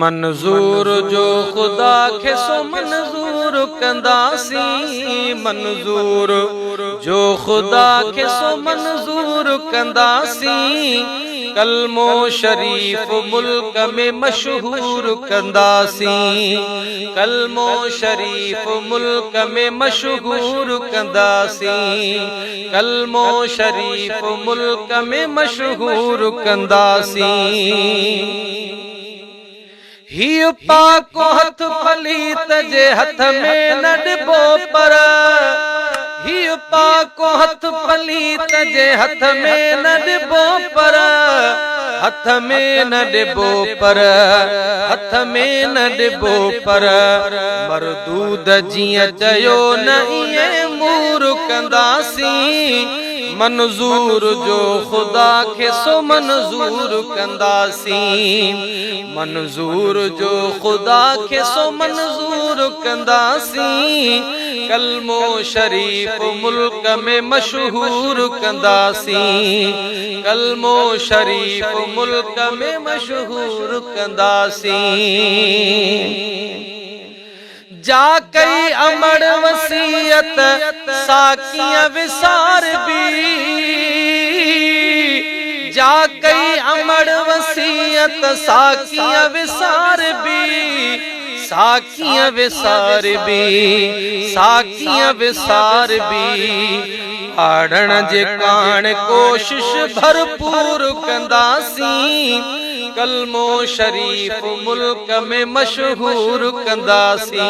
मंजूर जो खुदा खे सो मंजूर कंदासी, मंजूर जो खुदा खे सो मंजूर कंदासी। कलमो शरीफ मुल्क में मशहूर कंदासी, कलमो शरीफ मुल्क में मशहूर कंदासी, कलमो शरीफ मुल्क में मशहूर कंदासी। ही पाक हथ पलीत जे हथ में न डिबो पर, ही पाक हथ पलीत जे हथ में न डिबो पर, हथ में न डिबो पर, हथ में न डिबो पर। मरदूद जिया चयो न इए मूर कंदासी, मंजूर जो खुदा खे सो मंजूर कंदासी, मंजूर जो खुदा खे सो मंजूर कंदासी। कलमो शरीफ मुल्क में मशहूर कंदासी, कलमो शरीफ मुल्क में मशहूर कंदासी। जा कई अमर वसीयत साकियां विसार भी, जा कई अमर वसीयत साकियां विसार भी, साकियां विसार भी, साकियां विसार भी। आड़न जे कान कोशिश भरपूर कंदासी, कलमो शरीफ मुल्क में मशहूर कंदासी।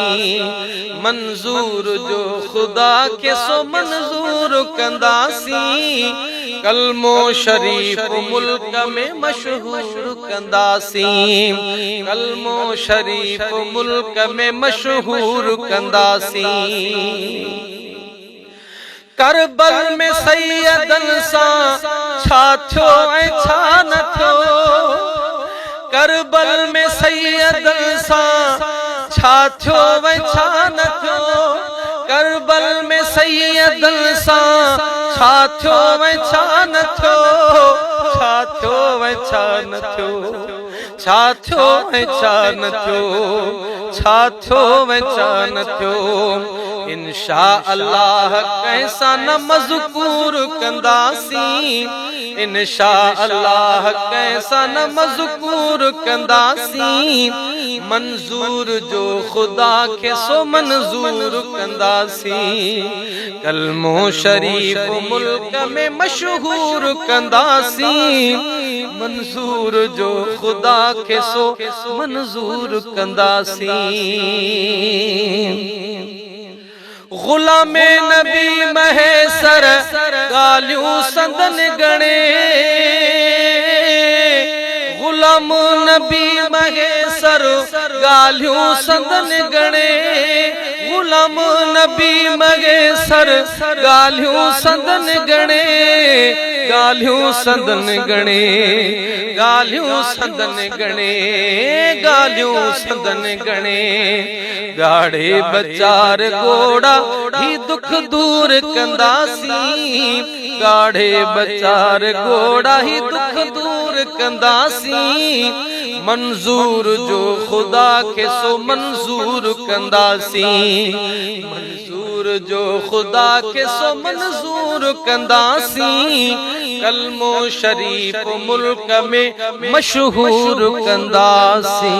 मंजूर जो खुदा खे सो मंजूर कंदासी, कलमो शरीफ मुल्क में मशहूर कंदासी, कलमो शरीफ मुल्क में मशहूर कंदासी। करबल में सैयदन सा छा थियो ऐं छा न थियो, करबल में सैयदन सा छा थियो ऐं छा न थियो, करबल में सैयदन सा छा थियो ऐं छा न थियो, छा थियो ऐं छा न थियो, छा थियो ऐं छा न थियो, छा थियो ऐं छा न थियो। इंशा अल्लाह कैसा न मज़कूर कंदासी, इंशा अल्लाह कैसा न मज़कूर कंदासी। मंजूर जो खुदा खे सो मंजूर कंदासी, कलमो शरीफ मुल्क में मशहूर कंदासी। मंजूर जो खुदा खे सो मंजूर कंदासी। गुलामे नबी महेसर गालियूं संदन गणे, गुलाम नबी महेसर गालियूं संदन गणे, गुलाम नबी महेसर गालियूं संदन गणे, गालियूं संदन गणे, गालियूं संदन गणे, गालियूं संदन गणे। गाढ़े बचार गोड़ा ही दुख दूर कंदासी, गाढ़े बचार गोड़ा ही दुख दूर कंदासी। मंजूर जो खुदा खे सो मंजूर कंदासी, मंजूर जो खुदा खे सो मंजूर कंदासी। कलमो शरीफ मुल्क में मशहूर कंदासी।